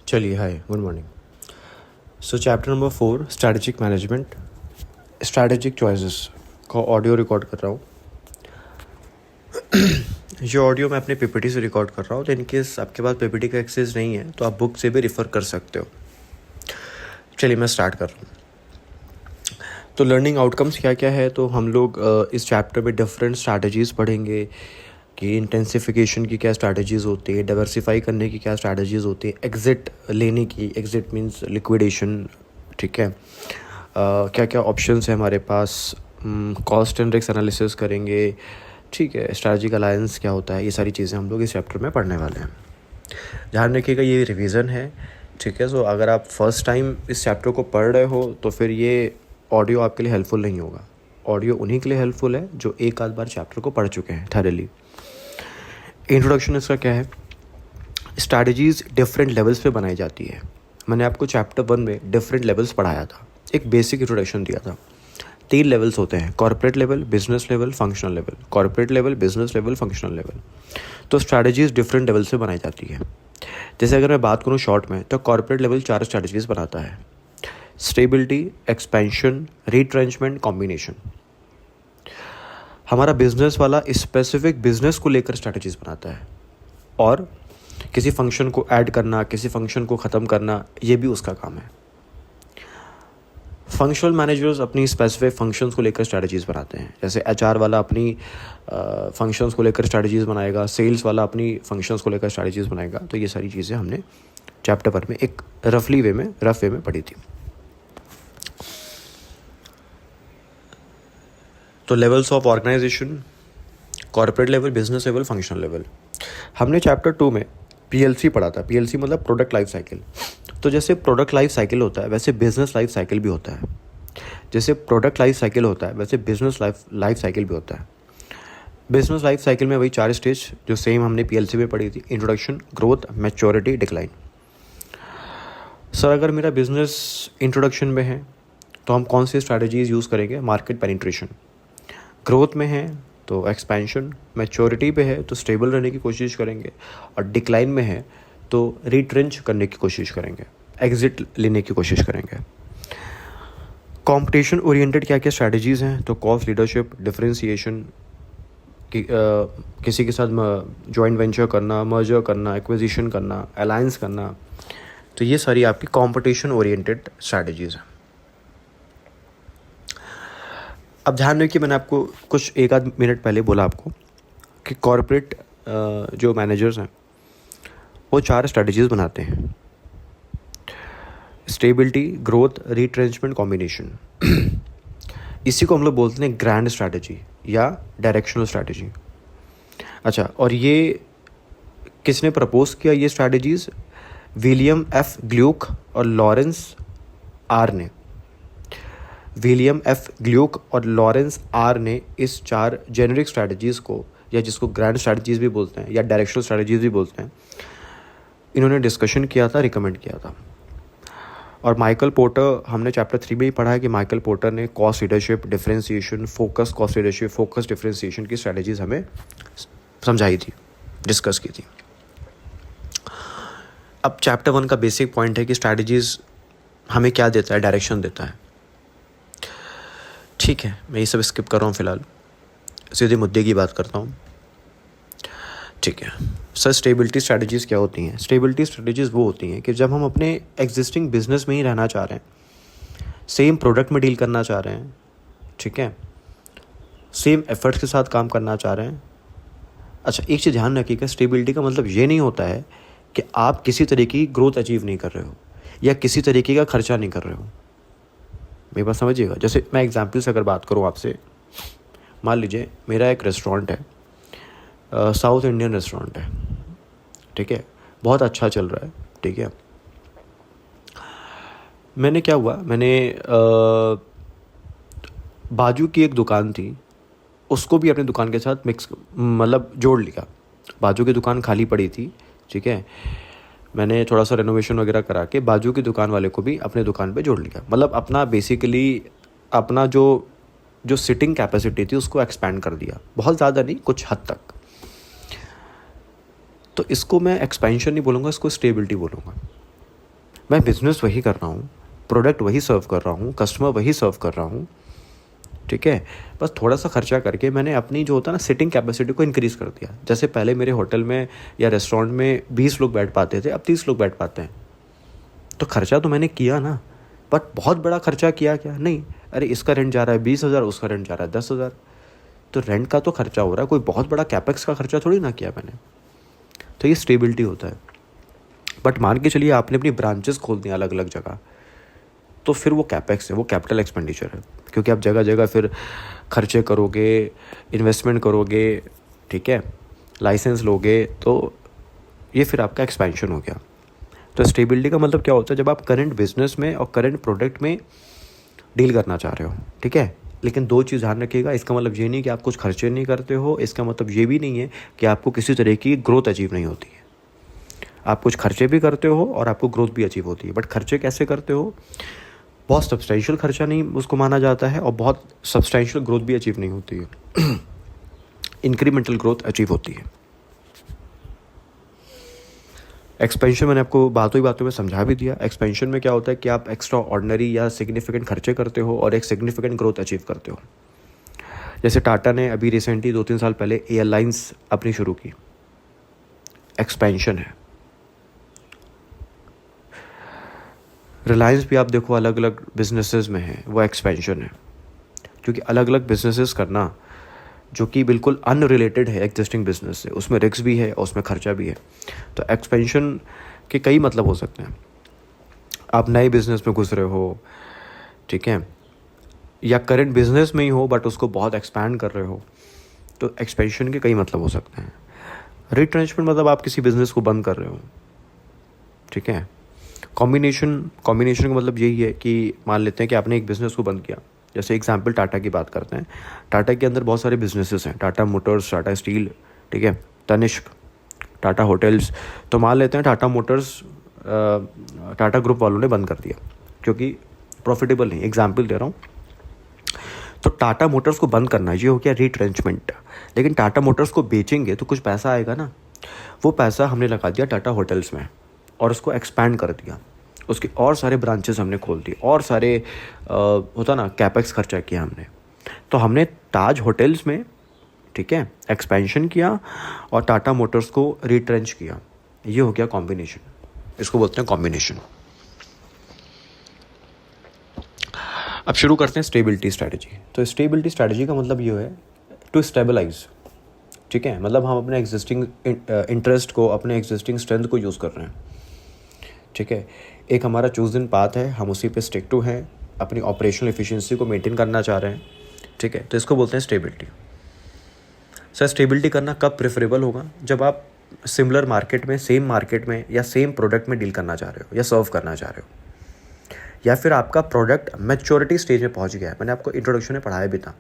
चलिए, hi, good morning. So chapter number 4, strategic management, strategic choices का audio record कर रहा हूँ। ये ऑडियो मैं अपने पीपीटी से रिकॉर्ड कर रहा हूँ, तो इनकेस आपके पास पीपीटी का एक्सेस नहीं है तो आप बुक से भी रेफ़र कर सकते हो। चलिए मैं स्टार्ट कर रहा हूँ। तो लर्निंग आउटकम्स क्या क्या है, तो हम लोग इस चैप्टर में डिफरेंट स्ट्रैटेजीज़ पढ़ेंगे कि इंटेंसिफिकेशन की क्या स्ट्रैटेजीज़ होती है, डाइवर्सिफाई करने की क्या स्ट्रैटेजीज़ होती है, एग्ज़िट लेने की, एग्ज़िट मींस लिक्विडेशन, ठीक है। क्या क्या ऑप्शंस है हमारे पास, कॉस्ट एंड रिस्क एनालिसिस करेंगे, ठीक है। स्ट्रैटेजिक अलायंस क्या होता है, ये सारी चीज़ें हम लोग इस चैप्टर में पढ़ने वाले हैं। ध्यान रखिएगा ये रिवीजन है, ठीक है। सो अगर आप फर्स्ट टाइम इस चैप्टर को पढ़ रहे हो तो फिर ये ऑडियो आपके लिए हेल्पफुल नहीं होगा। ऑडियो उन्हीं के लिए हेल्पफुल है जो एक आध बार चैप्टर को पढ़ चुके हैं थॉरली। इंट्रोडक्शन इसका क्या है, स्ट्रैटेजीज़ डिफरेंट लेवल्स पे बनाई जाती है। मैंने आपको चैप्टर 1 में डिफरेंट लेवल्स पढ़ाया था, एक बेसिक इंट्रोडक्शन दिया था। 3 लेवल्स होते हैं, corporate level, business level, functional level. Corporate level, business level, functional level. तो स्ट्रैटेजीज़ डिफरेंट लेवल से बनाई जाती है। जैसे अगर मैं बात करूँ शॉर्ट में, तो कॉर्पोरेट लेवल 4 स्ट्रैटेजीज़ बनाता है: स्टेबिलिटी, एक्सपेंशन, रिट्रेंचमेंट, कॉम्बिनेशन। हमारा बिजनेस वाला स्पेसिफिक बिजनेस को लेकर स्ट्रैटेजीज़ बनाता है, और किसी फंक्शन को ऐड करना, किसी फंक्शन को ख़त्म करना, ये भी उसका काम है। फंक्शनल मैनेजर्स अपनी स्पेसिफिक फंक्शंस को लेकर स्ट्रैटेजीज़ बनाते हैं। जैसे एचआर वाला अपनी फंक्शंस को लेकर स्ट्रैटेजीज़ बनाएगा, सेल्स वाला अपनी फंक्शंस को लेकर स्ट्रैटेजीज़ बनाएगा। तो ये सारी चीज़ें हमने चैप्टर 1 में एक रफ वे में पढ़ी थी। तो levels of organisation, corporate level, business level, functional level. हमने चैप्टर 2 में पीएलसी पढ़ा था। पीएलसी मतलब प्रोडक्ट लाइफ साइकिल। तो जैसे प्रोडक्ट लाइफ साइकिल होता है वैसे बिजनेस लाइफ साइकिल भी होता है। जैसे प्रोडक्ट लाइफ साइकिल होता है वैसे बिजनेस लाइफ साइकिल भी होता है। बिजनेस लाइफ साइकिल में वही 4 स्टेज जो सेम हमने पीएलसी में पढ़ी थी: introduction, growth, maturity, decline. Sir अगर मेरा बिजनेस इंट्रोडक्शन में है तो हम कौन सी स्ट्रैटेजीज़ यूज़ करेंगे? Market penetration. ग्रोथ में है तो एक्सपेंशन, मैच्योरिटी पे है तो स्टेबल रहने की कोशिश करेंगे, और डिक्लाइन में है तो रिट्रेंच करने की कोशिश करेंगे, एग्जिट लेने की कोशिश करेंगे। कंपटीशन ओरिएंटेड क्या क्या स्ट्रैटेजीज़ हैं? तो कॉस्ट लीडरशिप, डिफरेंशिएशन, किसी के साथ जॉइंट वेंचर करना, मर्जर करना, एक्विजिशन करना, अलायंस करना। तो ये सारी आपकी कंपटीशन ओरिएंटेड स्ट्रैटेजीज़ हैं। अब ध्यान रखिए, मैंने आपको कुछ एक आध मिनट पहले बोला आपको कि कॉर्पोरेट जो मैनेजर्स हैं वो 4 स्ट्रैटेजीज़ बनाते हैं: स्टेबिलिटी, ग्रोथ, रिट्रेंचमेंट, कॉम्बिनेशन। इसी को हम लोग बोलते हैं ग्रैंड स्ट्रैटेजी या डायरेक्शनल स्ट्रैटेजी। अच्छा, और ये किसने प्रपोज किया ये स्ट्रैटेजीज़? विलियम एफ ग्ल्यूक और लॉरेंस आर ने। विलियम एफ ग्ल्यूक और लॉरेंस आर ने इस 4 जेनरिक स्ट्रैटेजीज़ को, या जिसको ग्रैंड स्ट्रैटेजीज़ भी बोलते हैं या डायरेक्शनल स्ट्रैटेजीज़ भी बोलते हैं, इन्होंने डिस्कशन किया था, रिकमेंड किया था। और माइकल पोर्टर, हमने चैप्टर 3 में ही पढ़ा है कि माइकल पोर्टर ने cost leadership, differentiation, focus cost leadership, focus differentiation की स्ट्रैटेजीज़ हमें समझाई थी, डिस्कस की थी। अब चैप्टर 1 का बेसिक पॉइंट है कि स्ट्रैटेजीज़ हमें क्या देता है? डायरेक्शन देता है। ठीक है, मैं ये सब स्किप कर रहा हूँ फ़िलहाल, सीधे मुद्दे की बात करता हूँ। ठीक है सर, स्टेबिलिटी स्ट्रैटेजीज़ क्या होती हैं? स्टेबिलिटी स्ट्रैटेजीज़ वो होती हैं कि जब हम अपने एग्जिस्टिंग बिजनेस में ही रहना चाह रहे हैं, सेम प्रोडक्ट में डील करना चाह रहे हैं, ठीक है, सेम एफर्ट्स के साथ काम करना चाह रहे हैं। अच्छा, एक चीज़ ध्यान रखिएगा, स्टेबिलिटी का मतलब ये नहीं होता है कि आप किसी तरीके की ग्रोथ अचीव नहीं कर रहे हो या किसी तरीके का खर्चा नहीं कर रहे हो। मेरी बात समझिएगा। जैसे मैं एग्जाम्पल से अगर बात करूँ आपसे, मान लीजिए मेरा एक रेस्टोरेंट है, साउथ इंडियन रेस्टोरेंट है, ठीक है, बहुत अच्छा चल रहा है, ठीक है। मैंने क्या हुआ, मैंने बाजू की एक दुकान थी, उसको भी अपनी दुकान के साथ मिक्स मतलब जोड़ लिया। बाजू की दुकान खाली पड़ी थी, ठीक है, मैंने थोड़ा सा रेनोवेशन वगैरह करा के बाजू की दुकान वाले को भी अपने दुकान पे जोड़ लिया। मतलब अपना बेसिकली अपना जो सिटिंग कैपेसिटी थी उसको एक्सपेंड कर दिया, बहुत ज़्यादा नहीं, कुछ हद तक। तो इसको मैं एक्सपेंशन नहीं बोलूँगा, इसको स्टेबिलिटी बोलूँगा। मैं बिज़नेस वही कर रहा हूँ, प्रोडक्ट वही सर्व कर रहा हूँ, कस्टमर वही सर्व कर रहा हूँ, ठीक है। बस थोड़ा सा खर्चा करके मैंने अपनी जो होता है ना सिटिंग कैपेसिटी को इंक्रीज़ कर दिया। जैसे पहले मेरे होटल में या रेस्टोरेंट में 20 लोग बैठ पाते थे, अब 30 लोग बैठ पाते हैं। तो खर्चा तो मैंने किया ना, बट बहुत बड़ा खर्चा किया क्या? नहीं। अरे इसका रेंट जा रहा है 20,000, उसका रेंट जा रहा है 10,000, तो रेंट का तो खर्चा हो रहा है, कोई बहुत बड़ा कैपेक्स का खर्चा थोड़ी ना किया मैंने। तो ये स्टेबिलिटी होता है। बट मान के चलिए आपने अपनी ब्रांचेस खोल दी अलग अलग जगह, तो फिर वो कैपेक्स है, वो कैपिटल एक्सपेंडिचर है, क्योंकि आप जगह जगह फिर खर्चे करोगे, इन्वेस्टमेंट करोगे, ठीक है, लाइसेंस लोगे, तो ये फिर आपका एक्सपेंशन हो गया। तो स्टेबिलिटी का मतलब क्या होता है? जब आप करंट बिजनेस में और करंट प्रोडक्ट में डील करना चाह रहे हो, ठीक है, लेकिन दो चीज़ ध्यान रखिएगा। इसका मतलब ये नहीं कि आप कुछ खर्चे नहीं करते हो, इसका मतलब ये भी नहीं है कि आपको किसी तरह की ग्रोथ अचीव नहीं होती है। आप कुछ खर्चे भी करते हो और आपको ग्रोथ भी अचीव होती है। बट खर्चे कैसे करते हो? बहुत सब्सटेंशियल खर्चा नहीं उसको माना जाता है, और बहुत सब्सटेंशियल ग्रोथ भी अचीव नहीं होती है। इंक्रीमेंटल ग्रोथ अचीव होती है। एक्सपेंशन मैंने आपको बातों ही बातों में समझा भी दिया। एक्सपेंशन में क्या होता है कि आप एक्स्ट्रा ऑर्डिनरी या सिग्निफिकेंट खर्चे करते हो और एक सिग्निफिकेंट ग्रोथ अचीव करते हो। जैसे टाटा ने अभी रिसेंटली 2-3 साल पहले एयरलाइंस अपनी शुरू की, एक्सपेंशन है। रिलायंस भी आप देखो अलग अलग बिजनेसेस में है, वो एक्सपेंशन है। क्योंकि अलग अलग बिजनेसेस करना जो कि बिल्कुल अनरिलेटेड है एग्जिस्टिंग बिजनेस से, उसमें रिस्क भी है और उसमें खर्चा भी है। तो एक्सपेंशन के कई मतलब हो सकते हैं। आप नए बिजनेस में घुस रहे हो, ठीक है, या करंट बिजनेस में ही हो बट उसको बहुत एक्सपैंड कर रहे हो, तो एक्सपेंशन के कई मतलब हो सकते हैं। रिट्रेंचमेंट मतलब आप किसी बिजनेस को बंद कर रहे हो, ठीक है। कॉम्बिनेशन का मतलब यही है कि मान लेते हैं कि आपने एक बिज़नेस को बंद किया। जैसे एग्जांपल टाटा की बात करते हैं। टाटा के अंदर बहुत सारे बिजनेसेस हैं, टाटा मोटर्स, टाटा स्टील, ठीक है, तनिष्क, टाटा होटल्स। तो मान लेते हैं टाटा मोटर्स टाटा ग्रुप वालों ने बंद कर दिया क्योंकि प्रॉफिटेबल नहीं। एग्जाम्पल दे रहा हूँ। तो टाटा मोटर्स को बंद करना ये हो गया रिट्रेंचमेंट। लेकिन टाटा मोटर्स को बेचेंगे तो कुछ पैसा आएगा ना, वो पैसा हमने लगा दिया टाटा होटल्स में और उसको एक्सपैंड कर दिया। उसके और सारे ब्रांचेस हमने खोल दिए, और सारे होता ना कैपेक्स खर्चा किया हमने। तो हमने ताज होटल्स में, ठीक है, एक्सपेंशन किया और टाटा मोटर्स को रिट्रेंच किया। ये हो गया कॉम्बिनेशन, इसको बोलते हैं कॉम्बिनेशन। अब शुरू करते हैं स्टेबिलिटी स्ट्रैटेजी। तो स्टेबिलिटी स्ट्रैटेजी का मतलब ये है टू स्टेबलाइज, ठीक है, मतलब हम अपने एग्जिस्टिंग इंटरेस्ट को, अपने एग्जिस्टिंग स्ट्रेंथ को यूज़ कर रहे हैं, ठीक है। एक हमारा चूज़न पाथ है, हम उसी पे स्टिक टू हैं, अपनी ऑपरेशनल एफिशिएंसी को मेंटेन करना चाह रहे हैं, ठीक है। तो इसको बोलते हैं स्टेबिलिटी। सर स्टेबिलिटी करना कब प्रेफरेबल होगा? जब आप सिमिलर मार्केट में, सेम मार्केट में या सेम प्रोडक्ट में डील करना चाह रहे हो या सर्व करना चाह रहे हो, या फिर आपका प्रोडक्ट मैच्योरिटी स्टेज में पहुंच गया है। मैंने आपको इंट्रोडक्शन में पढ़ाया भी था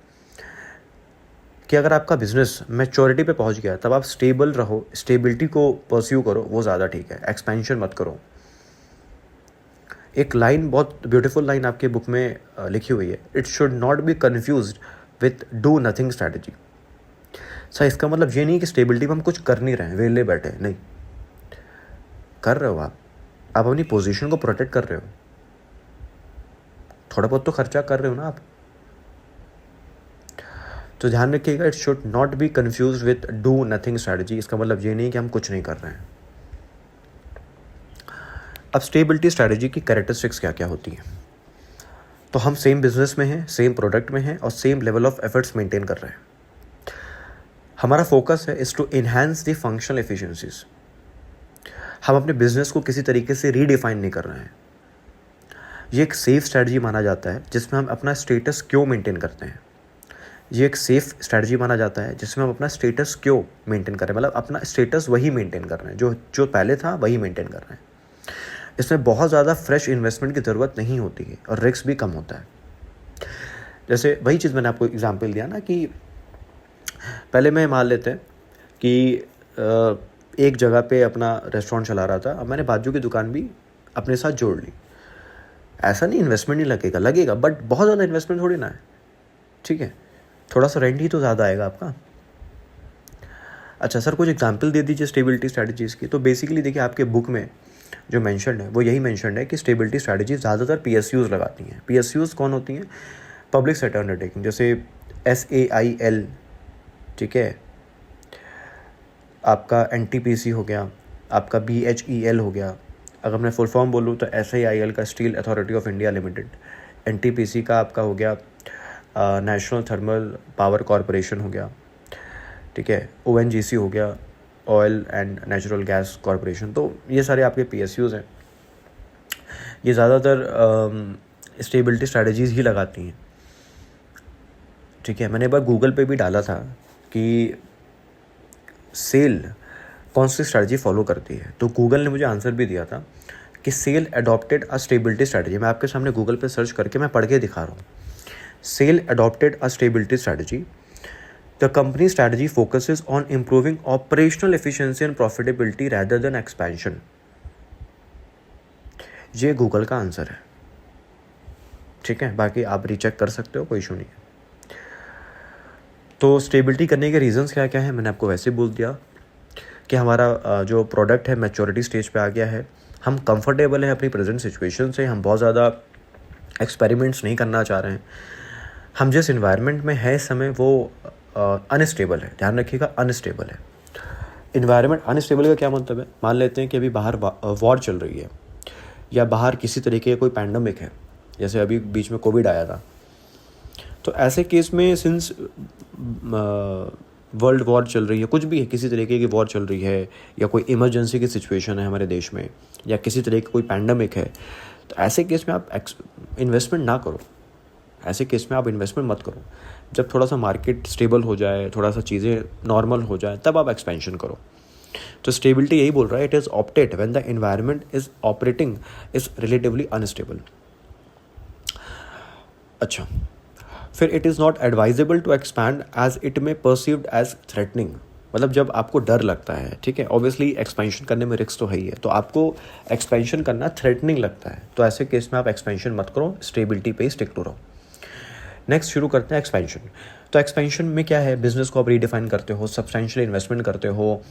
कि अगर आपका बिजनेस मैच्योरिटी पे पहुंच गया है तब आप स्टेबल रहो, स्टेबिलिटी को परस्यू करो, वो ज़्यादा ठीक है। एक्सपेंशन मत करो। एक लाइन, बहुत ब्यूटीफुल लाइन आपके बुक में लिखी हुई है, it should not be confused with do nothing strategy. Sir इसका मतलब ये नहीं कि स्टेबिलिटी में हम कुछ कर नहीं रहे हैं, वेले बैठे, नहीं कर रहे हो। आप अपनी पोजीशन को प्रोटेक्ट कर रहे हो, थोड़ा बहुत तो खर्चा कर रहे हो ना आप। तो ध्यान रखिएगा, it should not be confused with do nothing strategy. इसका मतलब ये नहीं कि हम कुछ नहीं कर रहे हैं। अब स्टेबिलिटी स्ट्रैटेजी की कैरेक्टरिस्टिक्स क्या क्या होती हैं? तो हम सेम बिजनेस में हैं, सेम प्रोडक्ट में हैं और same level of efforts maintain कर रहे हैं। हमारा फोकस है is to enhance the functional efficiencies. हम अपने बिजनेस को किसी तरीके से रीडिफाइन नहीं कर रहे हैं। ये एक सेफ स्ट्रैटेजी माना जाता है जिसमें हम अपना स्टेटस क्यों मेंटेन करते हैं। ये एक सेफ स्ट्रैटेजी माना जाता है जिसमें हम अपना स्टेटस क्यों मेंटेन कर रहे हैं, मतलब अपना स्टेटस वही मेंटेन कर रहे हैं, जो जो पहले था वही मेंटेन कर रहे हैं। इसमें बहुत ज़्यादा फ्रेश इन्वेस्टमेंट की ज़रूरत नहीं होती है और रिस्क भी कम होता है। जैसे वही चीज़ मैंने आपको एग्जांपल दिया ना कि पहले मैं मान लेते हैं कि एक जगह पे अपना रेस्टोरेंट चला रहा था, अब मैंने बाजू की दुकान भी अपने साथ जोड़ ली। ऐसा नहीं इन्वेस्टमेंट नहीं लगेगा बट बहुत ज़्यादा इन्वेस्टमेंट थोड़ी ना है, ठीक है, थोड़ा सा रेंट ही तो ज़्यादा आएगा आपका। अच्छा सर कुछ एग्जांपल दे दीजिए स्टेबिलिटी स्ट्रैटेजीज़ की। तो बेसिकली देखिए आपके बुक में जो मेंशन्ड है वो यही मेंशन्ड है कि स्टेबिलिटी स्ट्रैटेजी ज़्यादातर PSUs लगाती हैं। PSUs कौन होती हैं? पब्लिक सेक्टर अंडरटेकिंग, जैसे SAIL, ठीक है, आपका NTPC हो गया, आपका BHEL हो गया। अगर मैं फुल फॉर्म बोलूँ तो SAIL का steel authority of India limited, NTPC का आपका हो गया नेशनल थर्मल पावर कॉरपोरेशन हो गया, ठीक है, ONGC हो गया, oil and natural gas corporation. तो ये सारे आपके PSUs हैं। ये ज़्यादातर स्टेबिलिटी स्ट्रैटेजीज़ ही लगाती हैं, ठीक है। मैंने एक बार गूगल पे भी डाला था कि सेल कौन सी स्ट्रैटेजी फॉलो करती है, तो गूगल ने मुझे आंसर भी दिया था कि SAIL adopted a stability strategy. मैं आपके सामने गूगल पे सर्च करके मैं पढ़ के दिखा रहा हूँ। SAIL adopted a stability strategy, the company strategy focuses on improving operational efficiency and profitability rather than expansion. ये गूगल का आंसर है, ठीक है। बाकी आप रीचेक कर सकते हो, कोई इशू नहीं है। तो स्टेबिलिटी करने के रीजंस क्या क्या है मैंने आपको वैसे बोल दिया कि हमारा जो प्रोडक्ट है मैच्योरिटी स्टेज पे आ गया है, हम कंफर्टेबल हैं अपनी प्रेजेंट सिचुएशन से, हम बहुत ज़्यादा एक्सपेरिमेंट्स नहीं करना चाह रहे हैं, हम जिस इन्वायरमेंट में है इस समय वो अनस्टेबल है। ध्यान रखिएगा, अनस्टेबल है इन्वायरमेंट। अनस्टेबल का क्या मतलब है? मान लेते हैं कि अभी बाहर वॉर चल रही है या बाहर किसी तरीके का कोई पैंडमिक है, जैसे अभी बीच में कोविड आया था। तो ऐसे केस में सिंस वर्ल्ड वॉर चल रही है, कुछ भी है, किसी तरीके की वॉर चल रही है या कोई इमरजेंसी की सिचुएशन है हमारे देश में या किसी तरह की कोई पैंडमिक है, तो ऐसे केस में आप इन्वेस्टमेंट ना करो। ऐसे केस में आप इन्वेस्टमेंट मत करो। जब थोड़ा सा मार्केट स्टेबल हो जाए, थोड़ा सा चीज़ें नॉर्मल हो जाए, तब आप एक्सपेंशन करो। तो स्टेबिलिटी यही बोल रहा है, it is opted when the environment is operating is relatively unstable. अच्छा, फिर it is not advisable to expand as it may perceived as threatening. मतलब जब आपको डर लगता है, ठीक है, ऑब्वियसली एक्सपेंशन करने में रिस्क तो है ही है, तो आपको एक्सपेंशन करना थ्रेटनिंग लगता है, तो ऐसे केस में आप एक्सपेंशन मत करो, स्टेबिलिटी पे स्टिक टू रहो। नेक्स्ट शुरू करते हैं एक्सपेंशन। तो एक्सपेंशन में क्या है? बिजनेस को आप रीडिफाइन करते हो, सब्सटेंशियल इन्वेस्टमेंट करते हो,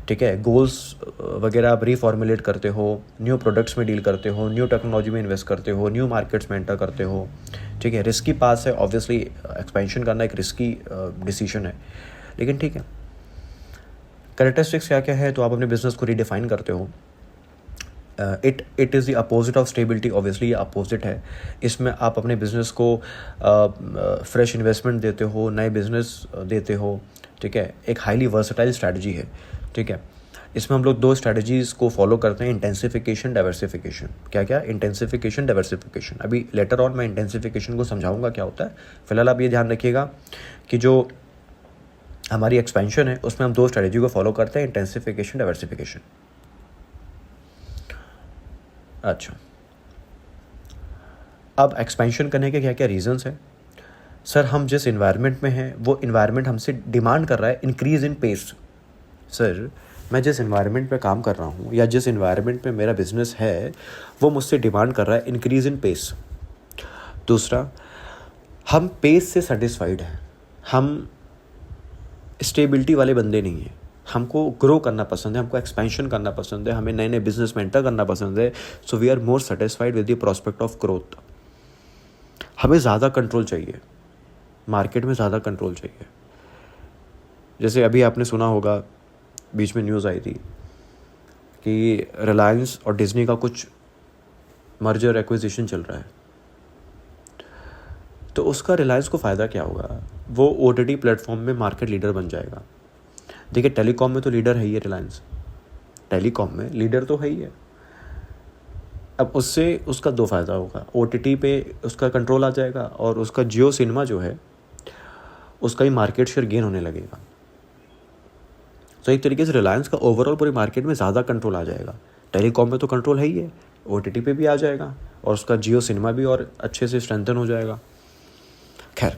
ठीक है, गोल्स वगैरह आप रीफॉर्मुलेट करते हो, न्यू प्रोडक्ट्स में डील करते हो, न्यू टेक्नोलॉजी में इन्वेस्ट करते हो, न्यू मार्केट्स में एंटर करते हो, ठीक है। रिस्की पास है, ऑब्वियसली एक्सपेंशन करना एक रिस्की डिसीजन है, लेकिन ठीक है। कैरेक्टरिस्टिक्स क्या क्या है? तो आप अपने बिजनेस को रीडिफाइन करते हो। It is the opposite of stability, obviously ये अपोजिट है। इसमें आप अपने बिजनेस को फ्रेश इन्वेस्टमेंट देते हो, नए बिजनेस देते हो, ठीक है। एक हाईली वर्सटाइल स्ट्रैटेजी है, ठीक है। इसमें हम लोग दो स्ट्रैटेजीज़ को फॉलो करते हैं, इंटेंसिफिकेशन, डाइवर्सिफिकेशन। क्या क्या? Intensification, diversification. अभी लेटर ऑन मैं इंटेंसिफिकेशन को समझाऊंगा क्या होता है। फिलहाल आप ये ध्यान रखिएगा कि जो हमारी एक्सपेंशन है उसमें हम दो स्ट्रैटेजी को फॉलो करते हैं, इंटेंसिफिकेशन, डाइवर्सिफिकेशन। अच्छा, अब एक्सपेंशन करने के क्या क्या रीजंस हैं? सर, हम जिस इन्वायरमेंट में हैं वो इन्वायरमेंट हमसे डिमांड कर रहा है इंक्रीज इन पेस। सर, मैं जिस इन्वायरमेंट पे काम कर रहा हूँ या जिस इन्वायरमेंट में मेरा बिजनेस है वो मुझसे डिमांड कर रहा है इंक्रीज इन पेस। दूसरा, हम पेस से सेटिस्फाइड हैं, हम स्टेबिलिटी वाले बंदे नहीं हैं, हमको ग्रो करना पसंद है, हमको एक्सपेंशन करना पसंद है, हमें नए नए बिजनेस में एंटर करना पसंद है। So we are more satisfied with the prospect of growth. हमें ज़्यादा कंट्रोल चाहिए, मार्केट में ज़्यादा कंट्रोल चाहिए। जैसे अभी आपने सुना होगा, बीच में न्यूज़ आई थी कि रिलायंस और डिज्नी का कुछ मर्जर एक्विजिशन चल रहा है। तो उसका रिलायंस को फ़ायदा क्या होगा? वो OTT प्लेटफॉर्म में मार्केट लीडर बन जाएगा। देखिए, टेलीकॉम में तो लीडर है ही है, रिलायंस टेलीकॉम में लीडर तो है ही है। अब उससे उसका दो फ़ायदा होगा, OTT पे उसका कंट्रोल आ जाएगा और उसका जियो सिनेमा जो है उसका ही मार्केट शेयर गेन होने लगेगा। तो एक तरीके से रिलायंस का ओवरऑल पूरी मार्केट में ज़्यादा कंट्रोल आ जाएगा। टेलीकॉम में तो कंट्रोल है ही है, OTT पे भी आ जाएगा और उसका जियो सिनेमा भी और अच्छे से स्ट्रेंथन हो जाएगा। खैर,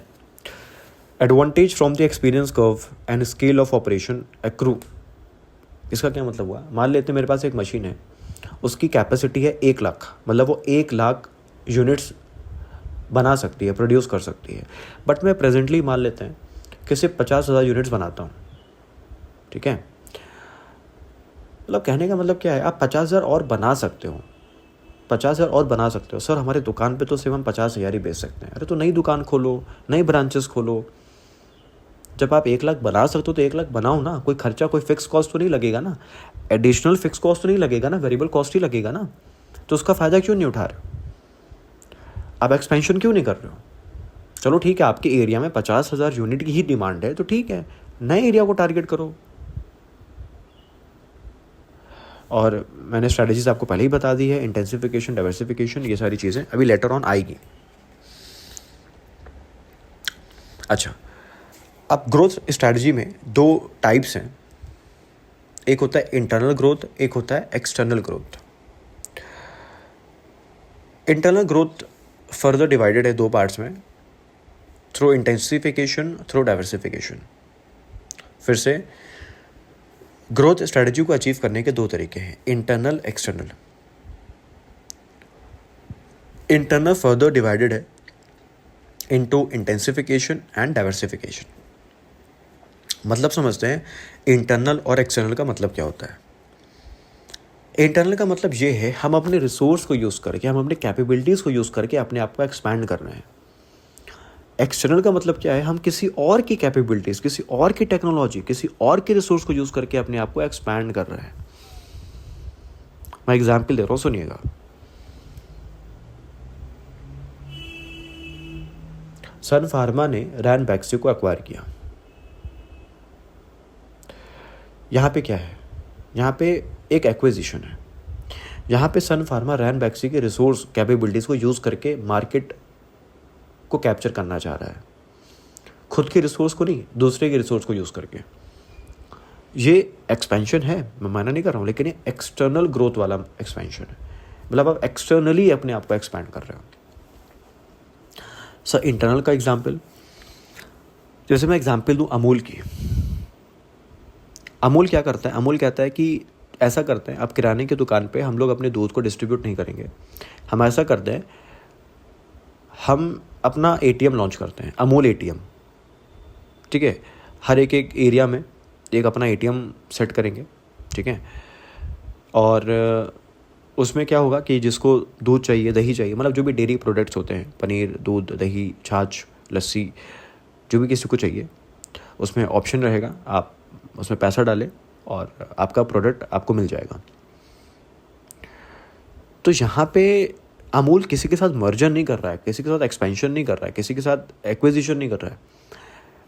advantage from the experience curve and scale of operation accrue. इसका क्या मतलब हुआ? मान लेते मेरे पास एक मशीन है, उसकी कैपेसिटी है 1 लाख, मतलब वो 1 लाख यूनिट्स बना सकती है, प्रोड्यूस कर सकती है। बट मैं प्रेजेंटली मान लेते हैं कि सिर्फ 50,000 यूनिट्स बनाता हूँ, ठीक है। मतलब कहने का मतलब क्या है, आप 50,000 और बना सकते हो, 50,000 और बना सकते हो। सर हमारे दुकान पे तो सिर्फ हम 50,000 ही बेच सकते हैं। अरे तो नई दुकान खोलो, नई ब्रांचेस खोलो। जब आप 1 लाख बना सकते हो तो 1 लाख बनाओ ना। कोई खर्चा, कोई फिक्स कॉस्ट तो नहीं लगेगा ना, एडिशनल फिक्स कॉस्ट तो नहीं लगेगा ना, वेरिएबल कॉस्ट ही लगेगा ना। तो उसका फ़ायदा क्यों नहीं उठा रहे हो? आप एक्सपेंशन क्यों नहीं कर रहे हो? चलो ठीक है, आपके एरिया में 50,000 यूनिट की ही डिमांड है तो ठीक है, नए एरिया को टारगेट करो। और मैंने स्ट्रैटेजीज आपको पहले ही बता दी है, इंटेंसिफिकेशन, डाइवर्सिफिकेशन, ये सारी चीज़ें अभी लेटर ऑन आएगी। अच्छा, अब ग्रोथ स्ट्रैटेजी में 2 टाइप्स हैं, एक होता है इंटरनल ग्रोथ, एक होता है external growth. Internal growth further divided है 2 पार्ट्स में, थ्रू इंटेंसिफिकेशन, थ्रू डाइवर्सिफिकेशन। फिर से ग्रोथ स्ट्रैटेजी को अचीव करने के 2 तरीके हैं, internal, external. Internal further divided है इनटू इंटेंसिफिकेशन एंड डाइवर्सिफिकेशन। मतलब समझते हैं इंटरनल और एक्सटर्नल का मतलब क्या होता है। इंटरनल का मतलब ये है, हम अपने रिसोर्स को यूज़ करके, हम अपने कैपेबिलिटीज़ को यूज़ करके अपने आप को एक्सपैंड कर रहे हैं। एक्सटर्नल का मतलब क्या है, हम किसी और की कैपेबिलिटीज़, किसी और की टेक्नोलॉजी, किसी और के रिसोर्स को यूज़ करके अपने आप को एक्सपैंड कर रहे हैं। मैं एग्जाम्पल दे रहा हूँ, सुनिएगा। सन फार्मा ने रैनबैक्सी को एक्वायर किया। यहाँ पे क्या है, यहाँ पे एक एक्विजिशन है। यहाँ पे सन फार्मा रैनबैक्सी के रिसोर्स, कैपेबिलिटीज़ को यूज़ करके मार्केट को कैप्चर करना चाह रहा है, खुद के रिसोर्स को नहीं, दूसरे के रिसोर्स को यूज़ करके। ये एक्सपेंशन है, मैं माना नहीं कर रहा हूँ, लेकिन ये एक्सटर्नल ग्रोथ वाला एक्सपेंशन है। मतलब आप एक्सटर्नली अपने आप को एक्सपैंड कर रहे हो। सर इंटरनल का एग्जाम्पल, जैसे मैं एग्जाम्पल दूँ अमूल की। अमूल क्या करता है, अमूल कहता है कि ऐसा करते हैं, आप किराने की दुकान पे हम लोग अपने दूध को डिस्ट्रीब्यूट नहीं करेंगे, हम ऐसा करते हैं, हम अपना एटीएम लॉन्च करते हैं, अमूल एटीएम। ठीक है, हर एक एरिया में एक अपना एटीएम सेट करेंगे। ठीक है, और उसमें क्या होगा कि जिसको दूध चाहिए, दही चाहिए, मतलब जो भी डेयरी प्रोडक्ट्स होते हैं, पनीर, दूध, दही, छाछ, लस्सी, जो भी किसी को चाहिए, उसमें ऑप्शन रहेगा, आप उसमें पैसा डालें और आपका प्रोडक्ट आपको मिल जाएगा। तो यहाँ पे अमूल किसी के साथ मर्जर नहीं कर रहा है, किसी के साथ एक्सपेंशन नहीं कर रहा है, किसी के साथ एक्विजिशन नहीं कर रहा है।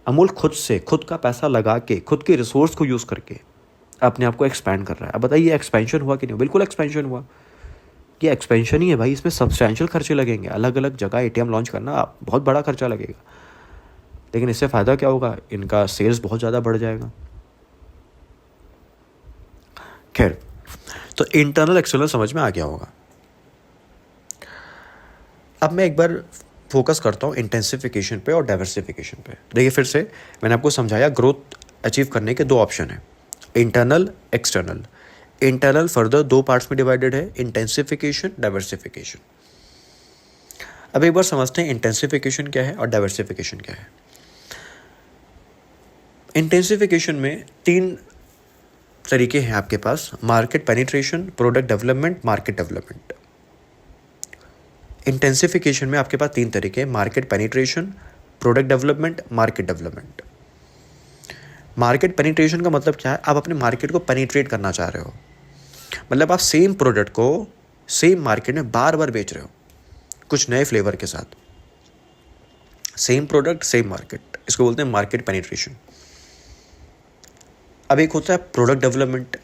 अमूल खुद से, खुद का पैसा लगा के, खुद के रिसोर्स को यूज़ करके अपने आप को एक्सपैंड कर रहा है। अब बताइए एक्सपेंशन हुआ कि नहीं? बिल्कुल एक्सपेंशन हुआ। ये एक्सपेंशन ही है भाई, इसमें सब्सटैंशियल खर्चे लगेंगे, अलग अलग जगह एटीएम लॉन्च करना बहुत बड़ा खर्चा लगेगा, लेकिन इससे फ़ायदा क्या होगा, इनका सेल्स बहुत ज़्यादा बढ़ जाएगा। खैर, तो इंटरनल एक्सटर्नल समझ में आ गया होगा। अब मैं एक बार फोकस करता हूँ इंटेंसिफिकेशन पे और डाइवर्सिफिकेशन पे। देखिए फिर से मैंने आपको समझाया, ग्रोथ अचीव करने के 2 ऑप्शन हैं, internal, external. Internal further 2 parts में डिवाइडेड है, इंटेंसिफिकेशन, डाइवर्सिफिकेशन। अब एक बार समझते हैं इंटेंसिफिकेशन क्या है और डाइवर्सिफिकेशन क्या है। इंटेंसिफिकेशन में 3 तरीके हैं आपके पास, market penetration, product development, market development. Intensification में आपके पास 3 तरीके हैं, market penetration, product development, market development. Market penetration का मतलब क्या है, आप अपने मार्केट को पेनिट्रेट करना चाह रहे हो, मतलब आप सेम प्रोडक्ट को सेम मार्केट में बार बार बेच रहे हो, कुछ नए फ्लेवर के साथ। सेम प्रोडक्ट, सेम मार्केट, इसको बोलते हैं मार्केट पेनिट्रेशन। अब एक होता है प्रोडक्ट डेवलपमेंट,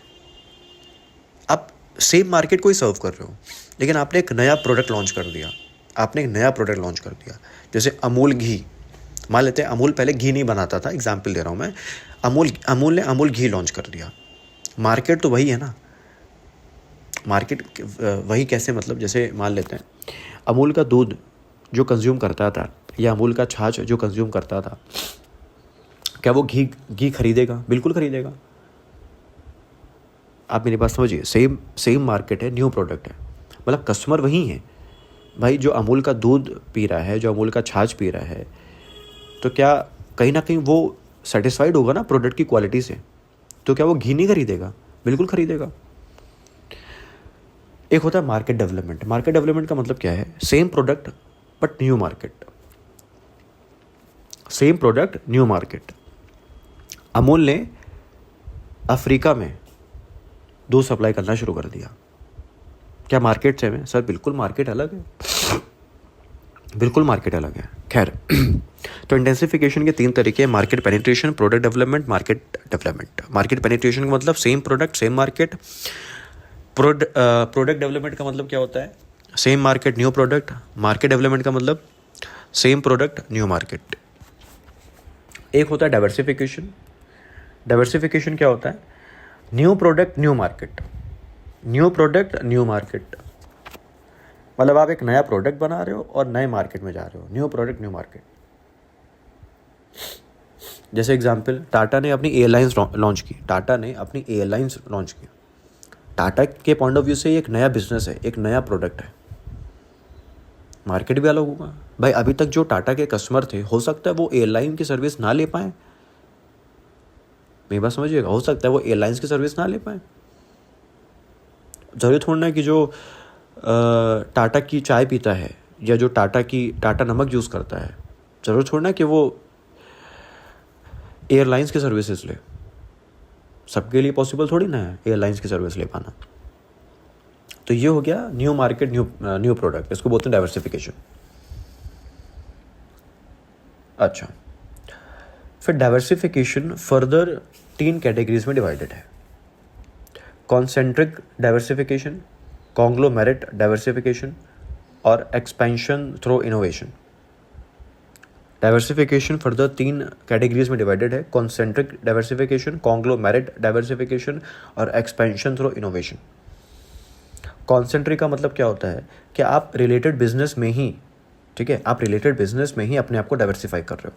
आप सेम मार्केट को ही सर्व कर रहे हो, लेकिन आपने एक नया प्रोडक्ट लॉन्च कर दिया, आपने एक नया प्रोडक्ट लॉन्च कर दिया। जैसे अमूल घी, मान लेते हैं अमूल पहले घी नहीं बनाता था, एग्जाम्पल दे रहा हूँ मैं, अमूल ने अमूल घी लॉन्च कर दिया। मार्केट तो वही है ना, मार्केट वही कैसे, मतलब जैसे मान लेते हैं अमूल का दूध जो कंज्यूम करता था या अमूल का छाछ जो कंज्यूम करता था, क्या वो घी खरीदेगा? बिल्कुल खरीदेगा। आप मेरी बात समझिए, सेम मार्केट है, न्यू प्रोडक्ट है, मतलब कस्टमर वही है भाई। जो अमूल का दूध पी रहा है, जो अमूल का छाछ पी रहा है, तो क्या कहीं ना कहीं वो सेटिस्फाइड होगा ना प्रोडक्ट की क्वालिटी से, तो क्या वो घी नहीं खरीदेगा? बिल्कुल खरीदेगा। एक होता है मार्केट डेवलपमेंट। मार्केट डेवलपमेंट का मतलब क्या है? Same product but new market. Same product new market. Amul ने अफ्रीका में दूध सप्लाई करना शुरू कर दिया। क्या मार्केट सेम है? सर बिल्कुल मार्केट अलग है, बिल्कुल मार्केट अलग है। खैर तो इंटेंसिफिकेशन के 3 तरीके हैं: market penetration, product development, market development. Market penetration का मतलब same product same market. Product development का मतलब क्या होता है? Same market new product. Market development का मतलब सेम प्रोडक्ट न्यू मार्केट। एक होता है डाइवर्सिफिकेशन। डाइवर्सिफिकेशन क्या होता है? New product new market, new product new market. मतलब आप एक नया प्रोडक्ट बना रहे हो और नए मार्केट में जा रहे हो। New product new market. जैसे एग्जांपल, टाटा ने अपनी एयरलाइंस लॉन्च की। टाटा ने अपनी एयरलाइंस लॉन्च की। टाटा के पॉइंट ऑफ व्यू से एक नया बिजनेस है, एक नया प्रोडक्ट है। मार्केट भी अलग होगा भाई। अभी तक जो टाटा के कस्टमर थे, हो सकता है वो एयरलाइन की सर्विस ना ले पाए। मेरी बात समझिएगा, हो सकता है वो एयरलाइंस की सर्विस ना ले पाए। जरूरी थोड़ा ना कि जो टाटा की चाय पीता है या जो टाटा नमक यूज़ करता है, ज़रूर छोड़ना कि वो एयरलाइंस की सर्विसेज ले। सबके लिए पॉसिबल थोड़ी ना है एयरलाइंस की सर्विस ले पाना। तो ये हो गया न्यू मार्केट न्यू प्रोडक्ट। इसको बोलते हैं डाइवर्सिफिकेशन। अच्छा, फिर डाइवर्सिफिकेशन फर्दर 3 कैटेगरीज में डिवाइडेड है: कॉन्सेंट्रिक डाइवर्सिफिकेशन, कॉन्ग्लोमेरेट डाइवर्सिफिकेशन और expansion through innovation. Diversification further 3 categories में डिवाइडेड है: कॉन्सेंट्रिक डाइवर्सिफिकेशन, कॉन्ग्लोमेरेट डाइवर्सिफिकेशन और एक्सपेंशन थ्रू इनोवेशन। कॉन्सेंट्रिक का मतलब क्या होता है कि आप रिलेटेड बिजनेस में ही, ठीक है, आप रिलेटेड बिजनेस में ही अपने आप को डाइवर्सिफाई कर रहे हो।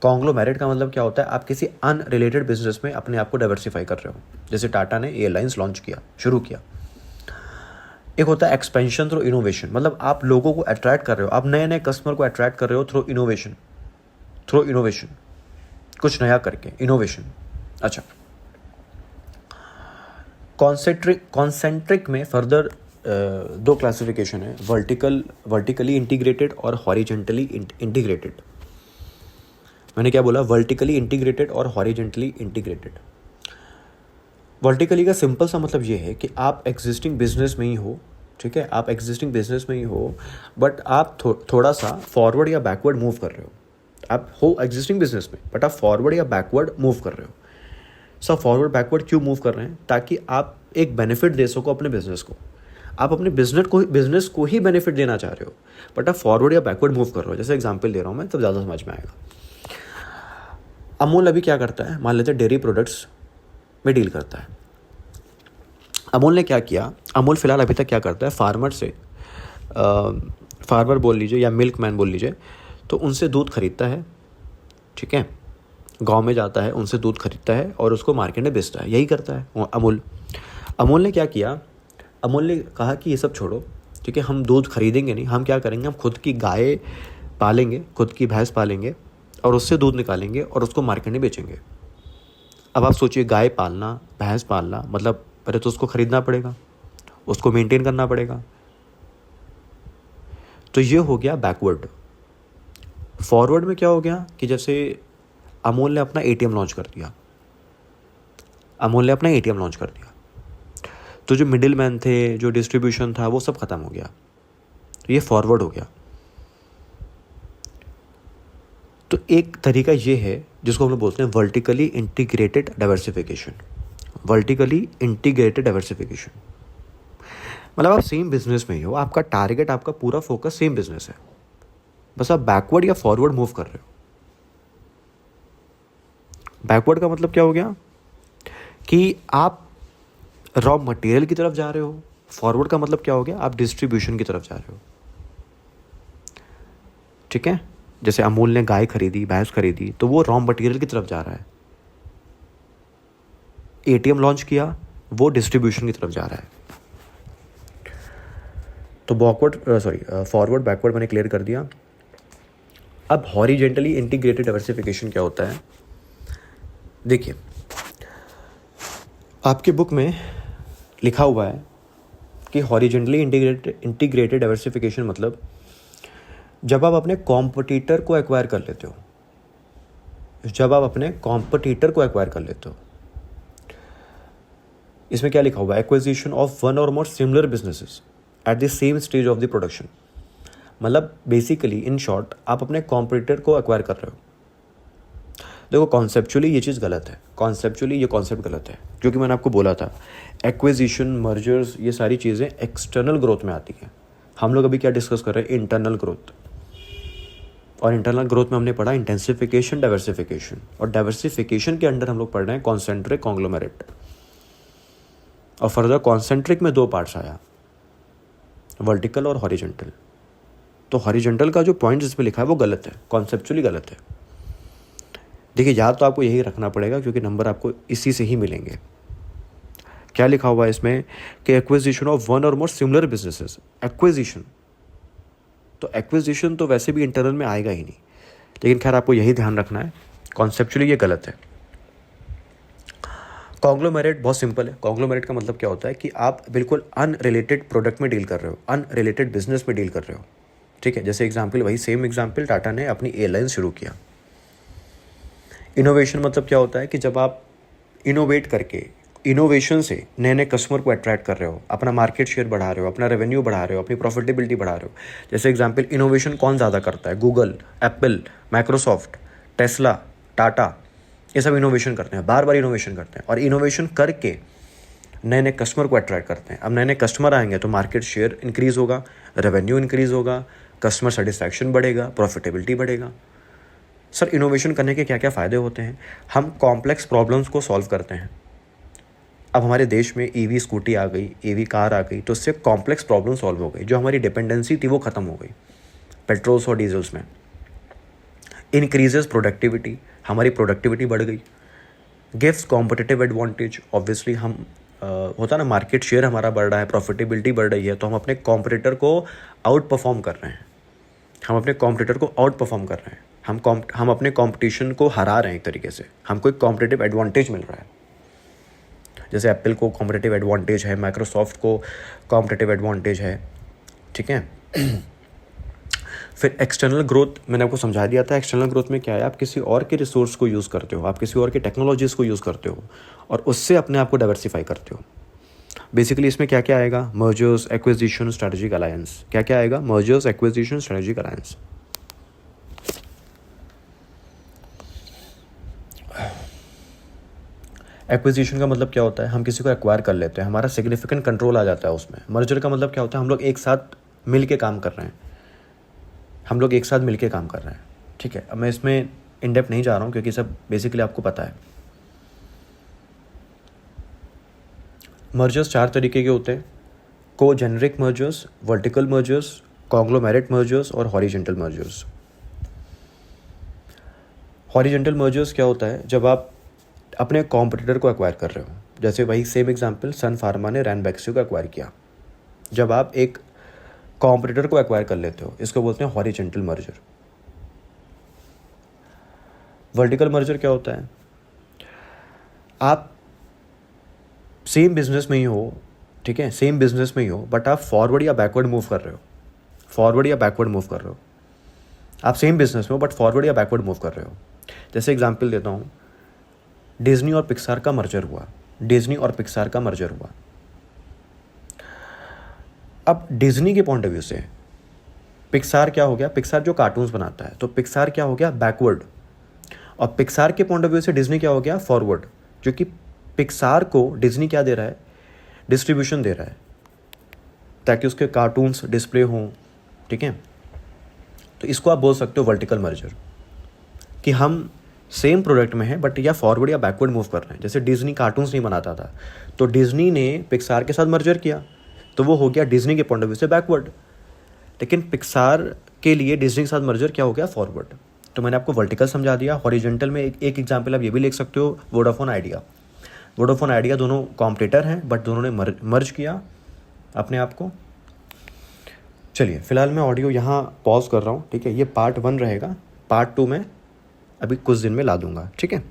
कॉन्ग्लोमेरेट का मतलब क्या होता है? आप किसी अनरिलेटेड बिजनेस में अपने आप को डाइवर्सिफाई कर रहे हो। जैसे टाटा ने एयरलाइंस लॉन्च किया, शुरू किया। एक होता है एक्सपेंशन थ्रू इनोवेशन, मतलब आप लोगों को अट्रैक्ट कर रहे हो, आप नए नए कस्टमर को अट्रैक्ट कर रहे हो थ्रू इनोवेशन। थ्रू इनोवेशन, कुछ नया करके, इनोवेशन। अच्छा, कॉन्सेंट्रिक में फर्दर 2 क्लासिफिकेशन है: वर्टिकली इंटीग्रेटेड और हॉरिजेंटली इंटीग्रेटेड। मैंने क्या बोला? वर्टिकली इंटीग्रेटेड और हॉरिजेंटली इंटीग्रेटेड। वर्टिकली का सिंपल सा मतलब ये है कि आप एग्जिस्टिंग बिजनेस में ही हो, ठीक है, आप एग्जिस्टिंग बिजनेस में ही हो, बट आप थोड़ा सा फॉरवर्ड या बैकवर्ड मूव कर रहे हो। आप हो एग्जिस्टिंग बिजनेस में, बट आप फॉरवर्ड या बैकवर्ड मूव कर रहे हो। सब फॉरवर्ड बैकवर्ड क्यों मूव कर रहे हैं? ताकि आप एक बेनिफिट दे सको अपने बिजनेस को। आप अपने बिजनेस को ही बेनिफिट देना चाह रहे हो, बट आप फॉरवर्ड या बैकवर्ड मूव कर रहे हो। जैसे एग्जांपल दे रहा हूँ मैं, तब ज़्यादा समझ में आएगा। अमूल अभी क्या करता है? मान लेते हैं डेयरी प्रोडक्ट्स में डील करता है। अमूल ने क्या किया? अमूल फ़िलहाल अभी तक क्या करता है? फार्मर से, फार्मर बोल लीजिए या मिल्क मैन बोल लीजिए, तो उनसे दूध खरीदता है, ठीक है, गांव में जाता है, उनसे दूध खरीदता है और उसको मार्केट में बेचता है। यही करता है अमूल। अमूल ने क्या किया? अमूल ने कहा कि ये सब छोड़ो, ठीक है, हम दूध खरीदेंगे नहीं, हम क्या करेंगे, हम खुद की गाय पालेंगे, खुद की भैंस पालेंगे और उससे दूध निकालेंगे और उसको मार्केट में बेचेंगे। अब आप सोचिए, गाय पालना, भैंस पालना, मतलब पहले तो उसको खरीदना पड़ेगा, उसको मेंटेन करना पड़ेगा। तो ये हो गया बैकवर्ड। फॉरवर्ड में क्या हो गया कि जैसे अमूल ने अपना एटीएम लॉन्च कर दिया। अमूल ने अपना एटीएम लॉन्च कर दिया, तो जो मिडिल मैन थे, जो डिस्ट्रीब्यूशन था, वो सब खत्म हो गया। तो ये फॉरवर्ड हो गया। तो एक तरीका ये है जिसको हम लोग बोलते हैं vertically integrated diversification. Vertically integrated diversification मतलब आप सेम बिजनेस में ही हो, आपका टारगेट, आपका पूरा फोकस सेम बिजनेस है, बस आप बैकवर्ड या फॉरवर्ड मूव कर रहे हो। बैकवर्ड का मतलब क्या हो गया कि आप रॉ मटेरियल की तरफ जा रहे हो। फॉरवर्ड का मतलब क्या हो गया? आप डिस्ट्रीब्यूशन की तरफ जा रहे हो, ठीक है। जैसे अमूल ने गाय खरीदी, भैंस खरीदी, तो वो रॉ मटेरियल की तरफ जा रहा है। एटीएम लॉन्च किया, वो डिस्ट्रीब्यूशन की तरफ जा रहा है। तो फॉरवर्ड बैकवर्ड मैंने क्लियर कर दिया। अब हॉरिजेंटली इंटीग्रेटेड डाइवर्सिफिकेशन क्या होता है? देखिए, आपके बुक में लिखा हुआ है कि हॉरिजेंटली इंटीग्रेटेड डाइवर्सिफिकेशन मतलब जब आप अपने कॉम्पिटिटर को एक्वायर कर लेते हो, इसमें क्या लिखा हुआ है, एक्विजिशन ऑफ वन और more similar businesses at the same stage of the production. मतलब बेसिकली इन शॉर्ट आप अपने कॉम्पिटिटर को एक्वायर कर रहे हो। देखो कॉन्सेप्चुअली ये चीज़ गलत है, ये कॉन्सेप्ट गलत है, जो कि मैंने आपको बोला था एक्विजिशन, मर्जर्स, ये सारी चीज़ें एक्सटर्नल ग्रोथ में आती हैं। हम लोग अभी क्या डिस्कस कर रहे हैं, इंटरनल ग्रोथ। और इंटरनल ग्रोथ में हमने पढ़ा इंटेंसिफिकेशन, डाइवर्सिफिकेशन, और डाइवर्सिफिकेशन के अंडर हम लोग पढ़ रहे हैं कॉन्सेंट्रिक, कॉन्ग्लोमेरेट। और फर्दर कॉन्सेंट्रिक में 2 पार्ट्स आया, वर्टिकल और हॉरिजेंटल। तो हॉरिजेंटल का जो पॉइंट इस पर लिखा है वो गलत है, कॉन्सेप्चुअली गलत है। देखिए याद तो आपको यही रखना पड़ेगा क्योंकि नंबर आपको इसी से ही मिलेंगे। क्या लिखा हुआ है इसमें कि एक्विजिशन ऑफ वन और मोर सिमिलर बिजनेसेस। एक्विजिशन तो वैसे भी इंटरनल में आएगा ही नहीं, लेकिन खैर आपको यही ध्यान रखना है, कॉन्सेप्चुअली ये गलत है। कॉन्ग्लोमेरेट बहुत सिंपल है। कॉन्ग्लोमेरेट का मतलब क्या होता है कि आप बिल्कुल अनरिलेटेड प्रोडक्ट में डील कर रहे हो, अनरिलेटेड बिजनेस में डील कर रहे हो, ठीक है। जैसे एग्जांपल, वही सेम एग्जांपल, टाटा ने अपनी एयरलाइन शुरू किया। इनोवेशन मतलब क्या होता है कि जब आप इनोवेट करके, इनोवेशन से नए नए कस्टमर को अट्रैक्ट कर रहे हो, अपना मार्केट शेयर बढ़ा रहे हो, अपना रेवेन्यू बढ़ा रहे हो, अपनी प्रॉफिटेबिलिटी बढ़ा रहे हो। जैसे एग्जांपल, इनोवेशन कौन ज़्यादा करता है, Google, Apple, Microsoft, Tesla, Tata, ये सब इनोवेशन करते हैं, बार बार इनोवेशन करते हैं, और इनोवेशन करके नए नए कस्टमर को अट्रैक्ट करते हैं। अब नए नए कस्टमर आएंगे तो मार्केट शेयर इंक्रीज़ होगा, रेवेन्यू इंक्रीज़ होगा, कस्टमर सेटिस्फैक्शन बढ़ेगा, प्रॉफिटेबिलिटी बढ़ेगा। सर इनोवेशन करने के क्या क्या फ़ायदे होते हैं? हम कॉम्प्लेक्स प्रॉब्लम्स को सॉल्व करते हैं। अब हमारे देश में ईवी स्कूटी आ गई, ईवी कार आ गई, तो उससे कॉम्प्लेक्स प्रॉब्लम सॉल्व हो गई। जो हमारी डिपेंडेंसी थी वो ख़त्म हो गई पेट्रोल्स और डीजल्स में। इंक्रीजेस प्रोडक्टिविटी, हमारी प्रोडक्टिविटी बढ़ गई। गिव्स कॉम्पिटिटिव एडवांटेज, ऑब्वियसली हम होता ना, मार्केट शेयर हमारा बढ़ रहा है, प्रॉफिटेबिलिटी बढ़ रही है, तो हम अपने कॉम्पिटिटर को आउट परफॉर्म कर रहे हैं, हम अपने कॉम्पिटिशन को हरा रहे हैं। एक तरीके से हमको एक कॉम्पिटिटिव एडवांटेज मिल रहा है। जैसे एप्पल को कॉम्पिटिटिव एडवांटेज है, माइक्रोसॉफ्ट को कॉम्पिटिटिव एडवांटेज है, ठीक है। फिर एक्सटर्नल ग्रोथ मैंने आपको समझा दिया था। एक्सटर्नल ग्रोथ में क्या है, आप किसी और के रिसोर्स को यूज़ करते हो, आप किसी और के टेक्नोलॉजीज़ को यूज़ करते हो और उससे अपने आप को डाइवर्सिफाई करते हो। बेसिकली इसमें क्या क्या आएगा, मर्जर्स, एक्विजिशन, स्ट्रेटेजिक अलायंस। क्या क्या आएगा, mergers, acquisition, strategic alliance. Acquisition का मतलब क्या होता है, हम किसी को एक्वायर कर लेते हैं, हमारा सिग्निफिकेंट कंट्रोल आ जाता है उसमें। मर्जर का मतलब क्या होता है, हम लोग एक साथ मिल के काम कर रहे हैं, ठीक है। अब मैं इसमें इन डेप्थ नहीं जा रहा हूँ क्योंकि सब बेसिकली आपको पता है। मर्जर्स 4 तरीके के होते हैं, को generic mergers, vertical mergers, conglomerate mergers और हॉरिजेंटल मर्जर्स। हॉरिजेंटल मर्जर्स क्या होता है, जब आप अपने कॉम्पिटिटर को एक्वायर कर रहे हो। जैसे वही सेम एग्जांपल, सन फार्मा ने रैनबैक्सी को एक्वायर किया। जब आप एक कॉम्पिटिटर को एक्वायर कर लेते हो, इसको बोलते हैं हॉरिजेंटल मर्जर। वर्टिकल मर्जर क्या होता है, आप सेम बिजनेस में ही हो, ठीक है, सेम बिजनेस में ही हो, बट आप फॉरवर्ड या बैकवर्ड मूव कर रहे हो। आप सेम बिजनेस में हो बट फॉरवर्ड या बैकवर्ड मूव कर रहे हो। जैसे एग्जांपल देता हूँ, डिज्नी और पिक्सार का मर्जर हुआ। अब डिज्नी के पॉइंट ऑफ व्यू से पिक्सार क्या हो गया, पिक्सार जो कार्टून्स बनाता है, तो पिक्सार क्या हो गया, बैकवर्ड। और पिक्सार के पॉइंट ऑफ व्यू से डिज्नी क्या हो गया, फॉरवर्ड, क्योंकि पिक्सार को डिज्नी क्या दे रहा है, डिस्ट्रीब्यूशन दे रहा है ताकि उसके कार्टून्स डिस्प्ले हों, ठीक है। तो इसको आप बोल सकते हो वर्टिकल मर्जर, कि हम सेम प्रोडक्ट में है बट या फॉरवर्ड या बैकवर्ड मूव कर रहे हैं। जैसे डिज्नी कार्टून्स नहीं बनाता था, तो डिज्नी ने पिक्सार के साथ मर्जर किया, तो वो हो गया डिज्नी के पॉइंट ऑफ व्यू से बैकवर्ड। लेकिन पिक्सार के लिए डिज्नी के साथ मर्जर क्या हो गया, फॉरवर्ड। तो मैंने आपको वर्टिकल समझा दिया। हॉरिजेंटल में एक एग्जांपल आप ये भी लिख सकते हो, वोडाफोन आइडिया दोनों कॉम्पिटिटर हैं बट दोनों ने मर्ज किया अपने आप को। चलिए फिलहाल मैं ऑडियो यहाँ पॉज कर रहा हूँ, ठीक है। ये पार्ट 1 रहेगा, पार्ट 2 में अभी कुछ दिन में ला दूंगा, ठीक है।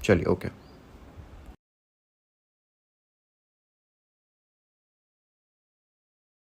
चलिए ओके।